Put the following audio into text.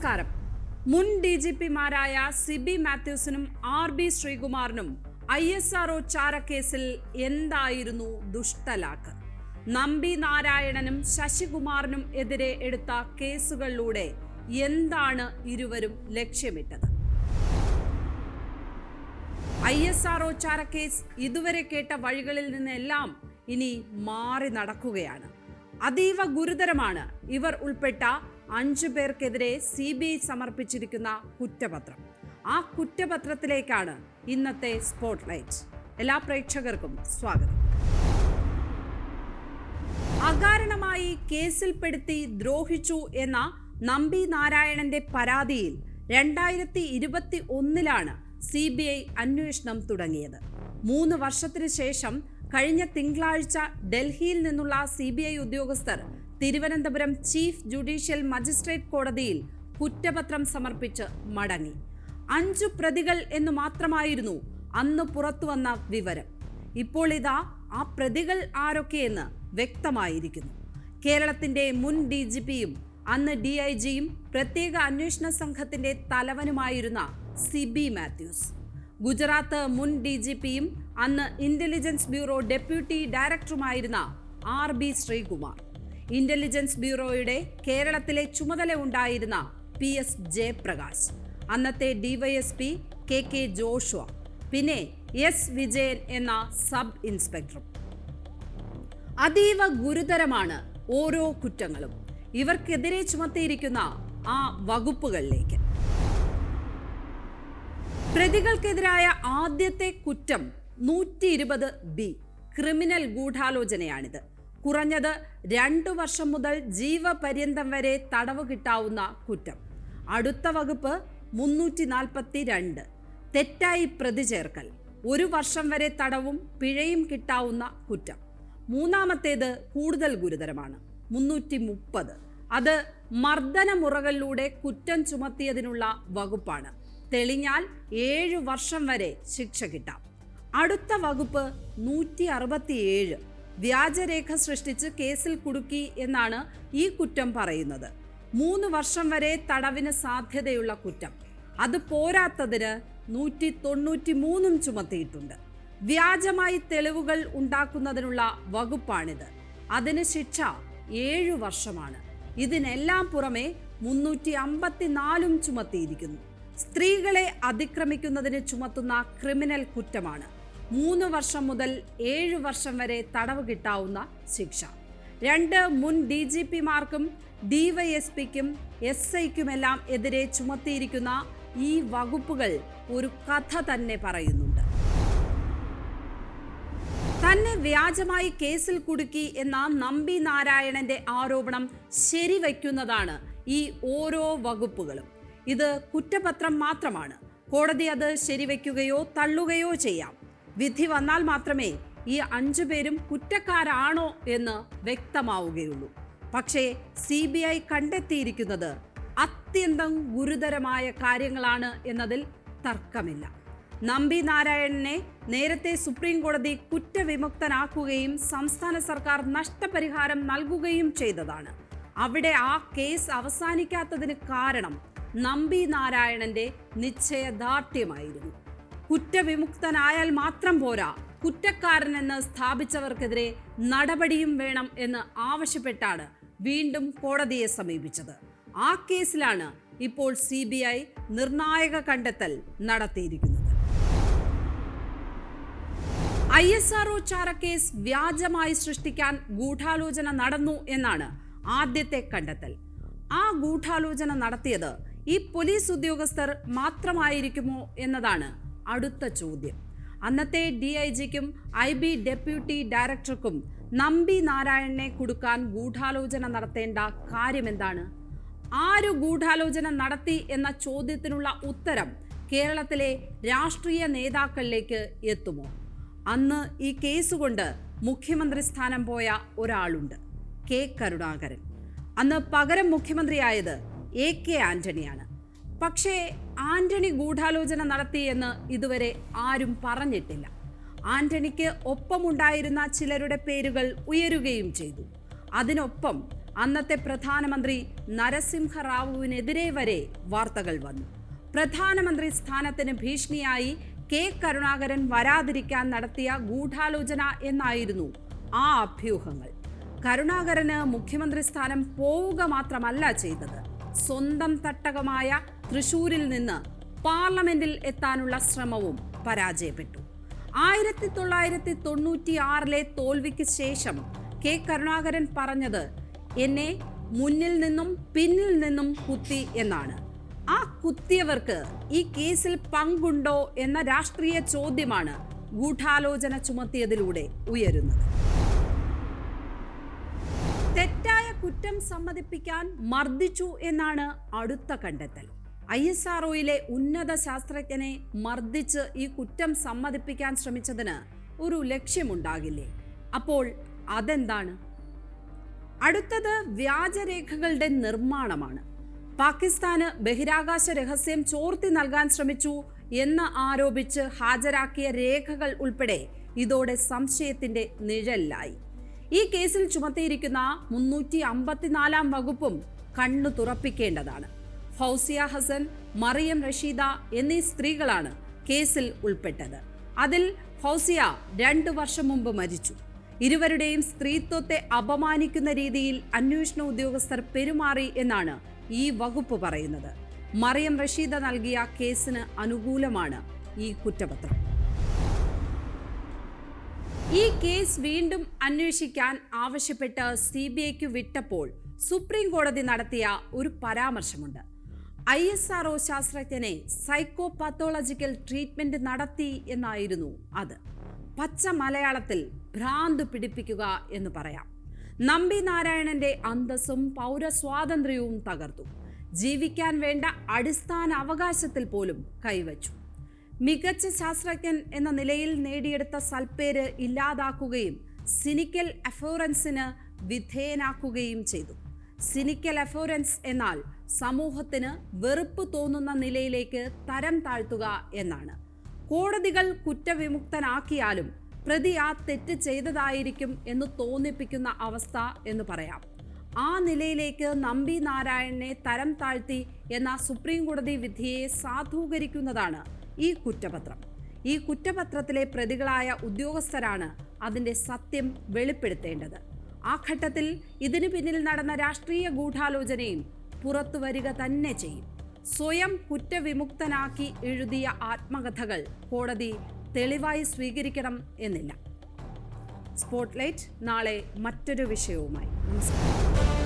നമസ്കാരം. മുൻ DGPമാരായ Sibi മാത്യൂസിനും RB ശ്രീകുമാറിനും ISRO ചാരക്കേസിൽ എന്തായിരുന്നു ദുഷ്ടലാക്ക്? നമ്പി നാരായണനും ശശികുമാറിനും എതിരെ എടുത്ത കേസുകളിലൂടെ എന്താണ് ഇരുവരും ലക്ഷ്യമിട്ടത്? ISRO ചാരക്കേസ് ഇതുവരെ കേട്ട വഴികളിൽ നിന്നെല്ലാം ഇനി മാറി നടക്കുകയാണ്. അതീവ ഗുരുതരമാണ് ഇവർ ഉൾപ്പെട്ട 5 പേർക്കെതിരെ CBI സമർപ്പിച്ചിരിക്കുന്ന കുറ്റപത്രം. ആ കുറ്റപത്രത്തിലേക്കാണ് ഇന്നത്തെ സ്പോട്ട്ലൈറ്റ്. എല്ലാ പ്രേക്ഷകർക്കും സ്വാഗതം. അകാരണമായി കേസിൽപ്പെടുത്തി ദ്രോഹിച്ചു എന്ന നമ്പി നാരായണന്റെ പരാതിയിൽ 2021 CBI അന്വേഷണം തുടങ്ങിയത്. 3 വർഷത്തിന് ശേഷം കഴിഞ്ഞ തിങ്കളാഴ്ച ഡൽഹിയിൽ നിന്നുള്ള CBI ഉദ്യോഗസ്ഥർ തിരുവനന്തപുരം ചീഫ് ജുഡീഷ്യൽ മജിസ്ട്രേറ്റ് കോടതിയിൽ കുറ്റപത്രം സമർപ്പിച്ച് മടങ്ങി. 5 പ്രതികൾ എന്ന് മാത്രമായിരുന്നു അന്ന് പുറത്തുവന്ന വിവരം. ഇപ്പോൾ ഇതാ ആ പ്രതികൾ ആരൊക്കെയെന്ന് വ്യക്തമായിരിക്കുന്നു. കേരളത്തിന്റെ മുൻ DGPയും അന്ന് DIGയും പ്രത്യേക അന്വേഷണ സംഘത്തിന്റെ തലവനുമായിരുന്ന സിബി മാത്യൂസ്, ഗുജറാത്ത് മുൻ DGPയും അന്ന് ഇന്റലിജൻസ് ബ്യൂറോ ഡെപ്യൂട്ടി ഡയറക്ടറുമായിരുന്ന RB ശ്രീകുമാർ, ഇന്റലിജൻസ് ബ്യൂറോയുടെ കേരളത്തിലെ ചുമതല ഉണ്ടായിരുന്ന PS ജയപ്രകാശ്, അന്നത്തെ DYSP KK ജോഷുവ, പിന്നെ S വിജയൻ എന്ന സബ് ഇൻസ്പെക്ടറും. അതീവ ഗുരുതരമാണ് ഓരോ കുറ്റങ്ങളും. ഇവർക്കെതിരെ ചുമത്തിയിരിക്കുന്ന ആ വകുപ്പുകളിലേക്ക് പ്രതികൾക്കെതിരായ ആദ്യത്തെ കുറ്റം 120B ക്രിമിനൽ ഗൂഢാലോചനയാണിത്. കുറഞ്ഞത് 2 വർഷം മുതൽ ജീവപര്യന്തം വരെ തടവ് കിട്ടാവുന്ന കുറ്റം. അടുത്ത വകുപ്പ് 342 തെറ്റായി പ്രതി ചേർക്കൽ, 1 വർഷം വരെ തടവും പിഴയും കിട്ടാവുന്ന കുറ്റം. മൂന്നാമത്തേത് കൂടുതൽ ഗുരുതരമാണ്, 330. അത് മർദ്ദനമുറകളിലൂടെ കുറ്റം ചുമത്തിയതിനുള്ള വകുപ്പാണ്. തെളിഞ്ഞാൽ 7 വർഷം വരെ ശിക്ഷ കിട്ടാം. അടുത്ത വകുപ്പ് 167 വ്യാജരേഖ സൃഷ്ടിച്ച് കേസിൽ കുടുക്കി എന്നാണ് ഈ കുറ്റം പറയുന്നത്. 3 വർഷം വരെ തടവിന് സാധ്യതയുള്ള കുറ്റം. അത് പോരാത്തതിന് 193 ചുമത്തിയിട്ടുണ്ട്. വ്യാജമായി തെളിവുകൾ ഉണ്ടാക്കുന്നതിനുള്ള വകുപ്പാണിത്. അതിന് ശിക്ഷ 7 വർഷമാണ്. ഇതിനെല്ലാം പുറമെ 354 ചുമത്തിയിരിക്കുന്നു. സ്ത്രീകളെ അതിക്രമിക്കുന്നതിന് ചുമത്തുന്ന ക്രിമിനൽ കുറ്റമാണ്. 3 വർഷം മുതൽ 7 വർഷം വരെ തടവ് കിട്ടാവുന്ന ശിക്ഷ. 2 മുൻ DGPമാർക്കും DYSPക്കും SIക്കുമെല്ലാം എതിരെ ചുമത്തിയിരിക്കുന്ന ഈ വകുപ്പുകൾ ഒരു കഥ തന്നെ പറയുന്നുണ്ട്. തന്നെ വ്യാജമായി കേസിൽ കുടുക്കി എന്ന നമ്പി നാരായണന്റെ ആരോപണം ശരിവയ്ക്കുന്നതാണ് ഈ ഓരോ വകുപ്പുകളും. ഇത് കുറ്റപത്രം മാത്രമാണ്. കോടതി അത് ശരിവയ്ക്കുകയോ തള്ളുകയോ ചെയ്യാം. വിധി വന്നാൽ മാത്രമേ ഈ 5 പേരും കുറ്റക്കാരാണോ എന്ന് വ്യക്തമാവുകയുള്ളൂ. പക്ഷേ CBI കണ്ടെത്തിയിരിക്കുന്നത് അത്യന്തം ഗുരുതരമായ കാര്യങ്ങളാണ് എന്നതിൽ തർക്കമില്ല. നമ്പി നാരായണനെ നേരത്തെ സുപ്രീം കോടതി കുറ്റവിമുക്തനാക്കുകയും സംസ്ഥാന സർക്കാർ നഷ്ടപരിഹാരം നൽകുകയും ചെയ്തതാണ്. അവിടെ ആ കേസ് അവസാനിക്കാത്തതിന് കാരണം നമ്പി നാരായണന്റെ നിശ്ചയദാർഢ്യമായിരുന്നു. കുറ്റവിമുക്തനായാൽ മാത്രം പോരാ, കുറ്റക്കാരനെന്ന് സ്ഥാപിച്ചവർക്കെതിരെ നടപടിയും വേണം എന്ന് ആവശ്യപ്പെട്ടാണ് വീണ്ടും കോടതിയെ സമീപിച്ചത്. ആ കേസിലാണ് ഇപ്പോൾ CBI നിർണായക കണ്ടെത്തൽ നടത്തിയിരിക്കുന്നത്. ISRO ചാരക്കേസ് വ്യാജമായി സൃഷ്ടിക്കാൻ ഗൂഢാലോചന നടന്നു എന്നാണ് ആദ്യത്തെ കണ്ടെത്തൽ. ആ ഗൂഢാലോചന നടത്തിയത് ഈ പോലീസ് ഉദ്യോഗസ്ഥർ മാത്രമായിരിക്കുമോ എന്നതാണ് അടുത്ത ചോദ്യം. അന്നത്തെ DIGക്കും IB ഡെപ്യൂട്ടി ഡയറക്ടർക്കും നമ്പി നാരായണനെ കുടുക്കാൻ ഗൂഢാലോചന നടത്തേണ്ട കാര്യമെന്താണ്? ആരു ഗൂഢാലോചന നടത്തി എന്ന ചോദ്യത്തിനുള്ള ഉത്തരം കേരളത്തിലെ രാഷ്ട്രീയ നേതാക്കളിലേക്ക് എത്തുമോ? അന്ന് ഈ കേസുകൊണ്ട് മുഖ്യമന്ത്രി സ്ഥാനം പോയ ഒരാളുണ്ട്, K കരുണാകരൻ. അന്ന് പകരം മുഖ്യമന്ത്രിയായത് AK ആന്റണിയാണ്. പക്ഷേ ആന്റണി ഗൂഢാലോചന നടത്തി എന്ന് ഇതുവരെ ആരും പറഞ്ഞിട്ടില്ല. ആന്റണിക്ക് ഒപ്പമുണ്ടായിരുന്ന ചിലരുടെ പേരുകൾ ഉയരുകയും ചെയ്തു. അതിനൊപ്പം അന്നത്തെ പ്രധാനമന്ത്രി നരസിംഹറാവുവിനെതിരെ വരെ വാർത്തകൾ വന്നു. പ്രധാനമന്ത്രി സ്ഥാനത്തിന് ഭീഷണിയായി കെ കരുണാകരൻ വരാതിരിക്കാൻ നടത്തിയ ഗൂഢാലോചന എന്നായിരുന്നു ആ അഭ്യൂഹങ്ങൾ. കരുണാകരന് മുഖ്യമന്ത്രി സ്ഥാനം പോവുക മാത്രമല്ല ചെയ്തത്, സ്വന്തം തട്ടകമായ തൃശൂരിൽ നിന്ന് പാർലമെന്റിൽ എത്താനുള്ള ശ്രമവും പരാജയപ്പെട്ടു. 1996 തോൽവിക്ക് ശേഷം കെ കരുണാകരൻ പറഞ്ഞത് എന്നെ മുന്നിൽ നിന്നും പിന്നിൽ നിന്നും കുത്തി എന്നാണ്. ആ കുത്തിയവർക്ക് ഈ കേസിൽ പങ്കുണ്ടോ എന്ന രാഷ്ട്രീയ ചോദ്യമാണ് ഗൂഢാലോചന ചുമത്തിയതിലൂടെ ഉയരുന്നത്. തെറ്റായ കുറ്റം സമ്മതിപ്പിക്കാൻ മർദ്ദിച്ചു എന്നാണ് അടുത്ത കണ്ടെത്തൽ. ISROയിലെ ഉന്നത ശാസ്ത്രജ്ഞനെ മർദ്ദിച്ച് ഈ കുറ്റം സമ്മതിപ്പിക്കാൻ ശ്രമിച്ചതിന് ഒരു ലക്ഷ്യമുണ്ടാകില്ലേ? അപ്പോൾ അതെന്താണ്? അടുത്തത് വ്യാജരേഖകളുടെ നിർമ്മാണമാണ്. പാകിസ്ഥാന് ബഹിരാകാശ രഹസ്യം ചോർത്തി നൽകാൻ ശ്രമിച്ചു എന്ന് ആരോപിച്ച് ഹാജരാക്കിയ രേഖകൾ ഉൾപ്പെടെ ഇതോടെ സംശയത്തിന്റെ നിഴലിലായി. ഈ കേസിൽ ചുമത്തിയിരിക്കുന്ന 354 വകുപ്പും കണ്ണു തുറപ്പിക്കേണ്ടതാണ്. ഫൗസിയ ഹസൻ, മറിയം റഷീദ എന്നീ സ്ത്രീകളാണ് കേസിൽ ഉൾപ്പെട്ടത്. അതിൽ ഫൗസിയ 2 വർഷം മുമ്പ് മരിച്ചു. ഇരുവരുടെയും സ്ത്രീത്വത്തെ അപമാനിക്കുന്ന രീതിയിൽ അന്വേഷണ ഉദ്യോഗസ്ഥർ പെരുമാറി എന്നാണ് ഈ വകുപ്പ് പറയുന്നത്. മറിയം റഷീദ നൽകിയ കേസിന് അനുകൂലമാണ് ഈ കുറ്റപത്രം. ഈ കേസ് വീണ്ടും അന്വേഷിക്കാൻ ആവശ്യപ്പെട്ട് CBIക്ക് വിട്ടപ്പോൾ സുപ്രീം കോടതി നടത്തിയ ഒരു പരാമർശമുണ്ട്. ISRO ശാസ്ത്രജ്ഞനെ സൈക്കോപാത്തോളജിക്കൽ ട്രീറ്റ്മെന്റ് നടത്തി എന്നായിരുന്നു അത്. പച്ച മലയാളത്തിൽ ഭ്രാന്ത് പിടിപ്പിക്കുക എന്ന് പറയാം. നമ്പി നാരായണന്റെ അന്തസ്സും പൗരസ്വാതന്ത്ര്യവും തകർത്തു. ജീവിക്കാൻ വേണ്ട അടിസ്ഥാന അവകാശത്തിൽ പോലും കൈവച്ചു. മികച്ച ശാസ്ത്രജ്ഞൻ എന്ന നിലയിൽ നേടിയെടുത്ത സൽപ്പേര് ഇല്ലാതാക്കുകയും സിനിക്കൽ അഫോറൻസിന് വിധേയനാക്കുകയും ചെയ്തു. സിനിക്കൽ അഫോറൻസ് എന്നാൽ സമൂഹത്തിന് വെറുപ്പ് തോന്നുന്ന നിലയിലേക്ക് തരം താഴ്ത്തുക എന്നാണ്. കോടതികൾ കുറ്റവിമുക്തനാക്കിയാലും പ്രതി ആ തെറ്റ് ചെയ്തതായിരിക്കും എന്ന് തോന്നിപ്പിക്കുന്ന അവസ്ഥ എന്ന് പറയാം. ആ നിലയിലേക്ക് നമ്പി നാരായണനെ തരം താഴ്ത്തി എന്ന സുപ്രീം കോടതി വിധിയെ സാധൂകരിക്കുന്നതാണ് ഈ കുറ്റപത്രം. ഈ കുറ്റപത്രത്തിലെ പ്രതികളായ ഉദ്യോഗസ്ഥരാണ് അതിൻ്റെ സത്യം വെളിപ്പെടുത്തേണ്ടത്. ആ ഘട്ടത്തിൽ ഇതിനു പിന്നിൽ നടന്ന രാഷ്ട്രീയ ഗൂഢാലോചനയും പുറത്തു വരിക തന്നെ ചെയ്യും. സ്വയം കുറ്റവിമുക്തനാക്കി എഴുതിയ ആത്മകഥകൾ കോടതി തെളിവായി സ്വീകരിക്കണം എന്നില്ല. സ്പോട്ട്ലൈറ്റ് നാളെ മറ്റൊരു വിഷയവുമായി. നമസ്കാരം.